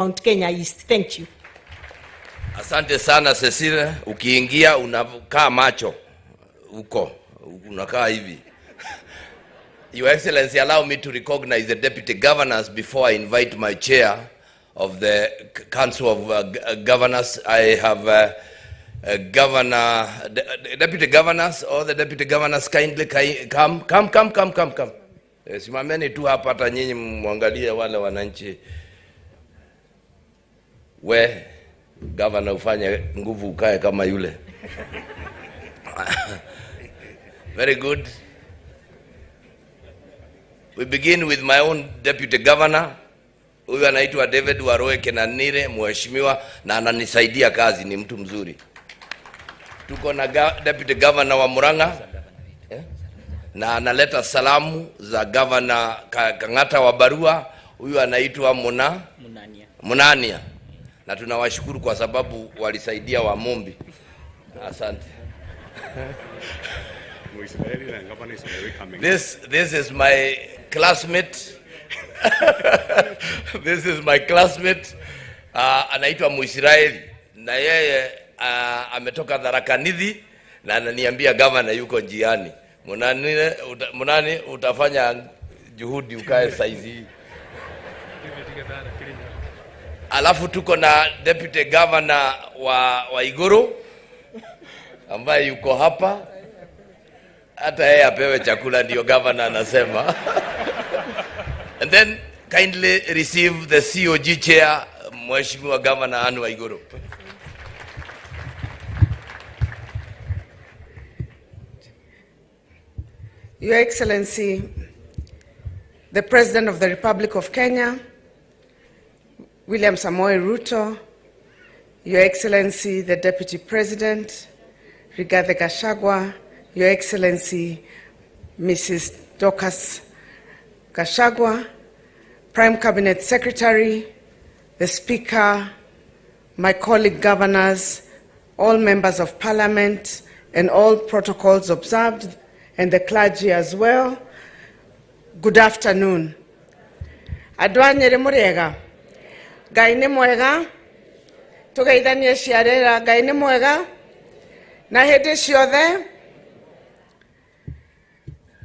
Mount Kenya East. Thank you. Asante sana Cecilia, ukiingia unakaa macho uko unakaa hivi. Your Excellency, allow me to recognize the deputy governors before I invite my chair of the Council of Governors. I have Governor, deputy governors, all the deputy governors kindly come. Simameni tu hapa, hata nyinyi muangalie wale wananchi. We governor ufanye nguvu ukae kama yule. Very good. We begin with my own deputy governor. Huyu anaitwa David Waroe Kenanire, mheshimiwa na ananisaidia kazi, ni mtu mzuri. Tuko na deputy governor wa Murang'a na analeta salamu za governor Kang'ata wa Barua. Huyu anaitwa Munania. Na tunawashukuru kwa sababu walisaidia wa Mombi. Asante. This is my classmate. This is my classmate. Anaitwa Muisraeli na yeye ametoka Tharaka Nithi na ananiambia governor yuko njiani. Munani utafanya juhudi ukae saizi. Alafu tuko na deputy governor wa Waiguru ambaye yuko hapa, hata yeye apewe chakula ndio governor anasema. And then kindly receive the COG chair, Mheshimiwa Governor Anne Waiguru. Your Excellency, the President of the Republic of Kenya, William Samoei Ruto, Your Excellency, the Deputy President, Rigathi Gachagua, Your Excellency, Mrs. Dorcas Gachagua, Prime Cabinet Secretary, the Speaker, my colleague governors, all members of Parliament, and all protocols observed, and the clergy as well. Good afternoon. Adwanyere murega. Gaine mwega. Tugeithanie ciarera gaine mwega. Na hede ciothe.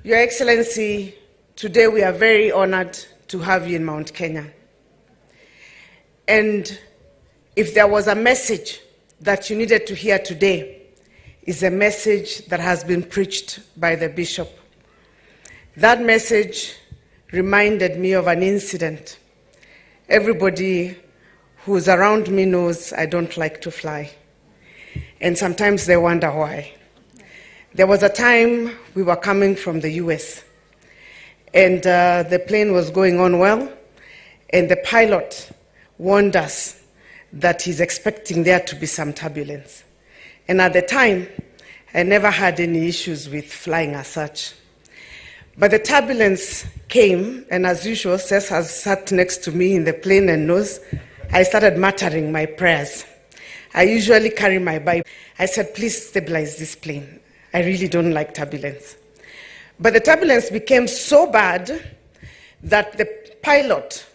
Your Excellency, today we are very honored to have you in Mount Kenya. And if there was a message that you needed to hear today, is a message that has been preached by the bishop. That message reminded me of an incident. Everybody who's around me knows I don't like to fly. And sometimes they wonder why. There was a time we were coming from the US, and the plane was going on well, and the pilot warned us that he's expecting there to be some turbulence. And at the time, I never had any issues with flying as such. But the turbulence came, and as usual, Seth has sat next to me in the plane and knows, I started muttering my prayers. I usually carry my Bible. I said, please stabilize this plane. I really don't like turbulence. But the turbulence became so bad that the pilot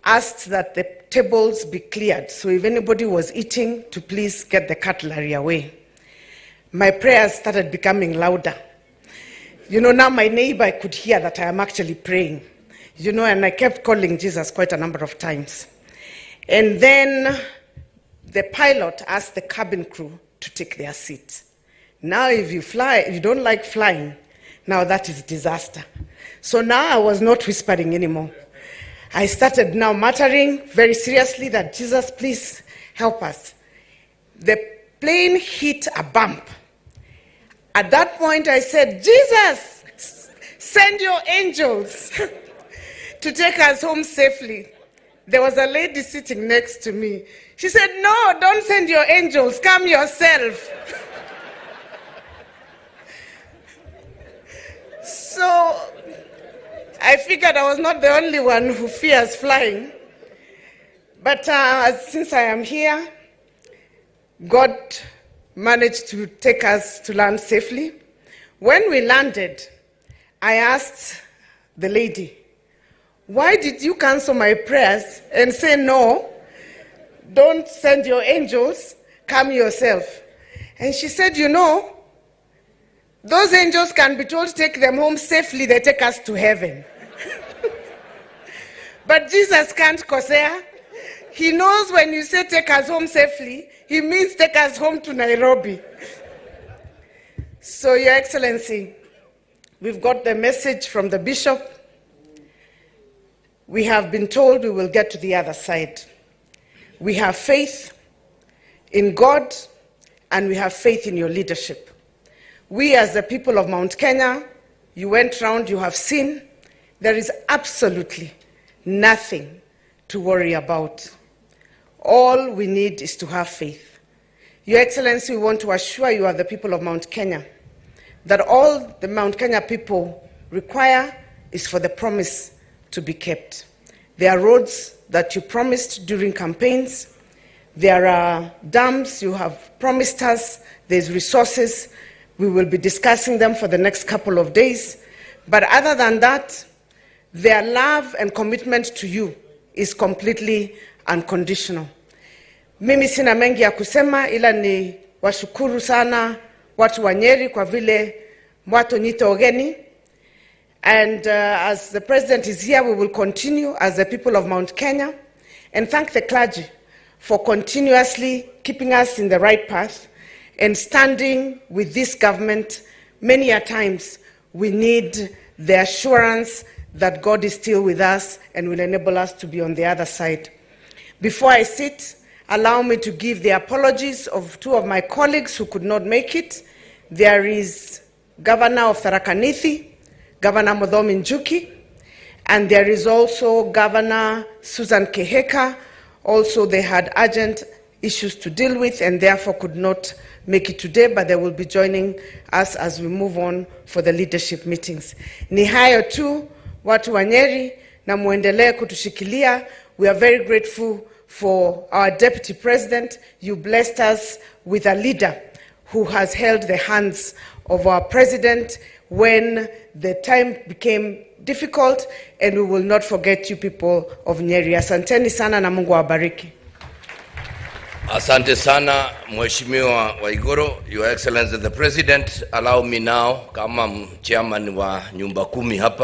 asked that the tables be cleared, so if anybody was eating, to please get the cutlery away. My prayers started becoming louder. Now my neighbor could hear that I am actually praying. And I kept calling Jesus quite a number of times. And then the pilot asked the cabin crew to take their seats. Now if you don't like flying, now that is disaster. So now I was not whispering anymore. I started now muttering very seriously that Jesus, please help us. The plane hit a bump. At that point I said, Jesus, send your angels to take us home safely. There was a lady sitting next to me. She said, no, don't send your angels, come yourself. So I figured I was not the only one who fears flying. But since I am here, God managed to take us to land safely. When we landed, I asked the lady, why did you cancel my prayers and say no don't send your angels, come yourself. And she said, you know, those angels can be told to take them home safely, they take us to heaven. But Jesus can't kosea. He knows when you say take us home safely, he means take us home to Nairobi. So, Your Excellency, we've got the message from the Bishop. We have been told we will get to the other side. We have faith in God and we have faith in your leadership. We as the people of Mount Kenya, you went round, you have seen, there is absolutely nothing to worry about. All we need is to have faith. Your Excellency, we want to assure you of the people of Mount Kenya that all the Mount Kenya people require is for the promise to be kept. There are roads that you promised during campaigns. There are dams you have promised us. There's resources. We will be discussing them for the next couple of days. But other than that, their love and commitment to you is completely unconditional. Mimi sina mengi ya kusema ila ni washukuru sana watu wa Nyeri kwa vile mwatu nyita ogeni. And as the President is here, we will continue as the people of Mount Kenya and thank the clergy for continuously keeping us in the right path and standing with this government. Many a times we need the assurance that God is still with us and will enable us to be on the other side. Before I sit, allow me to give the apologies of two of my colleagues who could not make it. There is Governor of Tharaka Nithi, Governor Muthomi Njuki, and there is also Governor Susan Keheka. Also, they had urgent issues to deal with and therefore could not make it today, but they will be joining us as we move on for the leadership meetings. Ni hayo tu, watu wa Nyeri, na muendelee kutushikilia. We are very grateful for our Deputy President. You blessed us with a leader who has held the hands of our President when the time became difficult, and we will not forget you people of Nyeri. Asanteni sana na Mungu awabariki. Asante sana Mheshimiwa Waiguru. Your Excellency the President, allow me now kama chairman wa nyumba 10 hapa